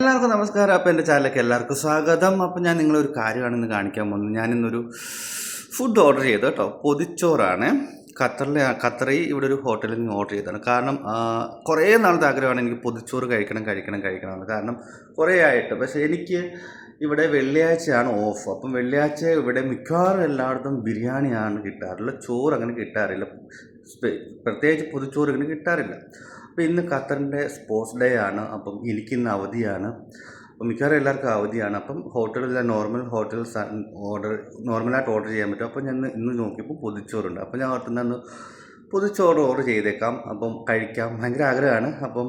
എല്ലാവർക്കും നമസ്കാരം. അപ്പോൾ എൻ്റെ ചാനലിലേക്ക് എല്ലാവർക്കും സ്വാഗതം. അപ്പോൾ ഞാൻ നിങ്ങളൊരു കാര്യമാണെന്ന് കാണിക്കാൻ പോകുന്നത്. ഞാനിന്നൊരു ഫുഡ് ഓർഡർ ചെയ്തു കേട്ടോ. പൊതിച്ചോറാണ്. ഖത്തറിൽ ഇവിടെ ഒരു ഹോട്ടലിൽ നിന്ന് ഓർഡർ ചെയ്തതാണ്. കാരണം കുറേ നാളത്തെ ആഗ്രഹമാണ് എനിക്ക് പൊതിച്ചോറ് കഴിക്കണമെന്ന്. കാരണം കുറേ ആയിട്ട്. പക്ഷേ എനിക്ക് ഇവിടെ വെള്ളിയാഴ്ചയാണ് ഓഫ്. അപ്പം വെള്ളിയാഴ്ച ഇവിടെ മിക്കവാറും എല്ലായിടത്തും ബിരിയാണിയാണ് കിട്ടാറുള്ളത്. ചോറ് അങ്ങനെ കിട്ടാറില്ല. പ്രത്യേകിച്ച് പൊതിച്ചോറ് ഇങ്ങനെ കിട്ടാറില്ല. അപ്പോൾ ഇന്ന് ഖത്തറിൻ്റെ സ്പോർട്സ് ഡേ ആണ്. അപ്പം എനിക്കിന്ന് അവധിയാണ്. അപ്പം മിക്കവാറും എല്ലാവർക്കും അവധിയാണ്. അപ്പം നോർമലായിട്ട് ഓർഡർ ചെയ്യാൻ പറ്റും. അപ്പം ഞാൻ ഇന്ന് നോക്കിയപ്പോൾ പൊതിച്ചോറുണ്ട്. അപ്പം ഞാൻ ഓർത്തുനിന്ന് പൊതിച്ചോറ് ഓർഡർ ചെയ്തേക്കാം. അപ്പം കഴിക്കാം, ഭയങ്കര ആഗ്രഹമാണ്. അപ്പം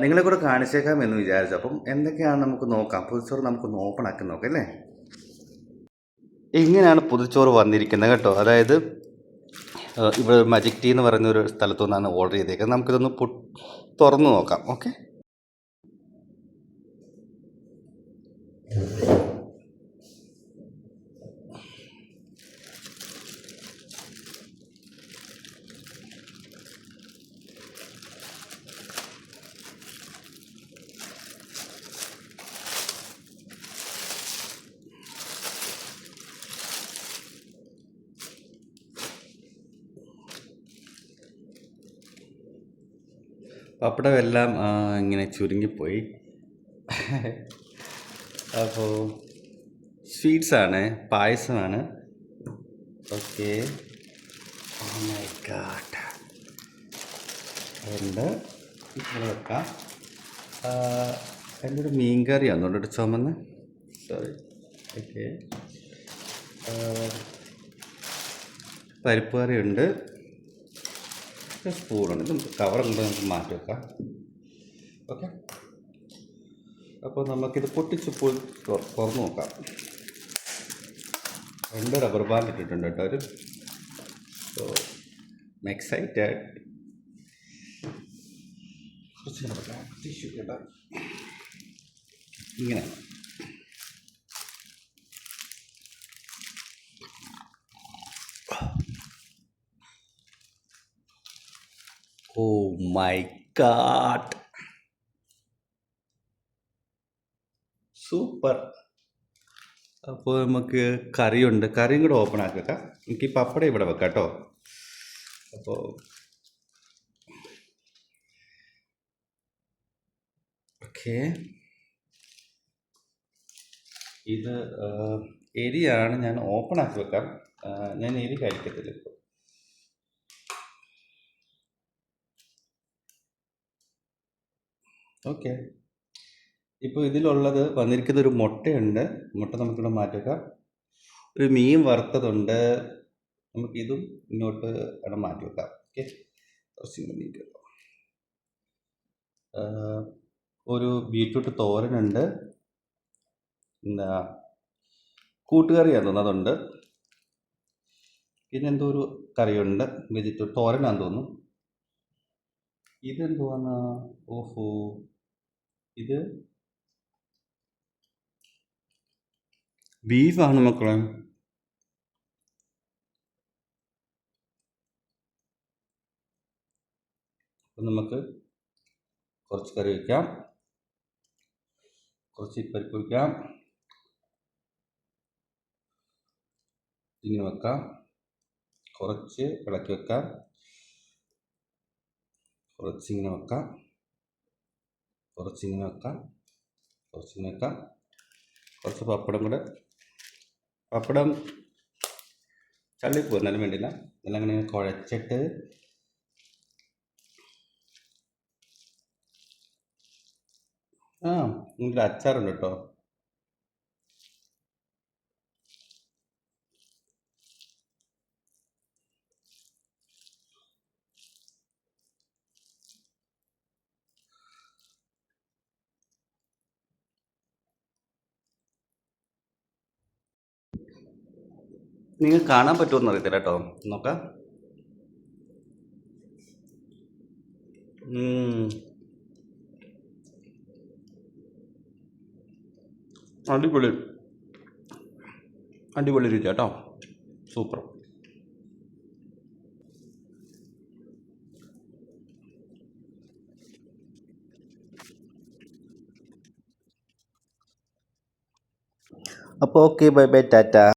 നിങ്ങളെ കൂടെ കാണിച്ചേക്കാം എന്ന് വിചാരിച്ചു. അപ്പം എന്തൊക്കെയാണ് നമുക്ക് നോക്കാം. പൊതിച്ചോറ് നമുക്കൊന്ന് ഓപ്പൺ ആക്കി നോക്കാം അല്ലേ. ഇങ്ങനെയാണ് പൊതിച്ചോറ് വന്നിരിക്കുന്നത് കേട്ടോ. അതായത് ഇവിടെ മജിക് ടീ എന്ന് പറയുന്ന ഒരു സ്ഥലത്തു നിന്നാണ് ഓർഡർ ചെയ്തേക്കുന്നത്. നമുക്കിതൊന്ന് തുറന്നു നോക്കാം. ഓക്കെ, പപ്പടമെല്ലാം ഇങ്ങനെ ചുരുങ്ങിപ്പോയി. അപ്പോൾ സ്വീറ്റ്സാണ്, പായസമാണ്. Okay, oh my God. ഉണ്ട്, ഇവിടെ വെക്കാം. എൻ്റെ ഒരു മീൻ കറിയാണ് അതുകൊണ്ട് ചുമന്ന്, സോറി. ഓക്കെ, പരിപ്പ് കറിയുണ്ട്, സ്പൂണുണ്ട്. ഇത് കവറും കൊണ്ട് നമുക്ക് മാറ്റി വെക്കാം. ഓക്കെ, അപ്പോൾ നമുക്കിത് പൊട്ടിച്ചപ്പോൾ തുറന്ന് നോക്കാം. 2 റബ്ബർ ബാൻഡ് ഇട്ടിട്ടുണ്ട് കേട്ടോ ഒരു. So excited. ടിഷ്യൂ കേട്ടോ, ഇങ്ങനെ. Oh my god, super. അപ്പോൾ നമുക്ക് കറിയും കൂടെ ഓപ്പൺ ആക്കി വെക്കാം. എനിക്ക് ഈ പപ്പടം ഇവിടെ വെക്കാം കേട്ടോ. അപ്പോൾ ഓക്കെ, ഇത് എരിയാണ്. ഞാൻ ഓപ്പൺ ആക്കി വെക്കാം. ഞാൻ എരി കഴിക്കത്തില്ല ഇപ്പോൾ. ഓക്കെ, ഇപ്പോൾ ഇതിലുള്ളത് വന്നിരിക്കുന്ന ഒരു മുട്ടയുണ്ട്. മുട്ട നമുക്കിവിടെ മാറ്റി വെക്കാം. ഒരു മീൻ വറുത്തതുണ്ട്. നമുക്കിതും ഇങ്ങോട്ട് ഇവിടെ മാറ്റി വെക്കാം. ഓക്കെ, കുറച്ച് മീൻ. ഒരു ബീറ്റ്റൂട്ട് തോരനുണ്ട്. എന്താ കൂട്ടുകറിയാന്ന് തോന്നുന്നു, അതുണ്ട്. പിന്നെ എന്തോ ഒരു കറിയുണ്ട്, വെജിറ്റബിൾ തോരനാന്ന് തോന്നുന്നു. ഇതെന്തുവാന്ന്, ഓഹോ, ഇത് ബീഫാണ് മക്കളെ. അപ്പം നമുക്ക് കുറച്ച് കറി വയ്ക്കാം, കുറച്ച് പരിപ്പ് വയ്ക്കാം, ഇങ്ങനെ വെക്കാം. കുറച്ച് ഇളക്കി വെക്കാം, കുറച്ചിങ്ങനെ വെക്കാം, കുറച്ചിങ്ങനെ വെക്കാം, കുറച്ചിങ്ങനെ വെക്കാം. കുറച്ച് പപ്പടം കൂടെ. പപ്പടം ചള്ളിപ്പോ എന്നാലും വേണ്ടില്ല. എല്ലാം അങ്ങനെ കുഴച്ചിട്ട് ഇതിൽ അച്ചാറുണ്ട് കേട്ടോ. നിങ്ങൾ കാണാൻ പറ്റുമെന്ന് അറിയത്തില്ല കേട്ടോ, നോക്കാം. അടിപൊളി അടിപൊളി രുചി കേട്ടോ, സൂപ്പർ. അപ്പോൾ ഓക്കെ, ബൈ ബൈ, ടാറ്റ.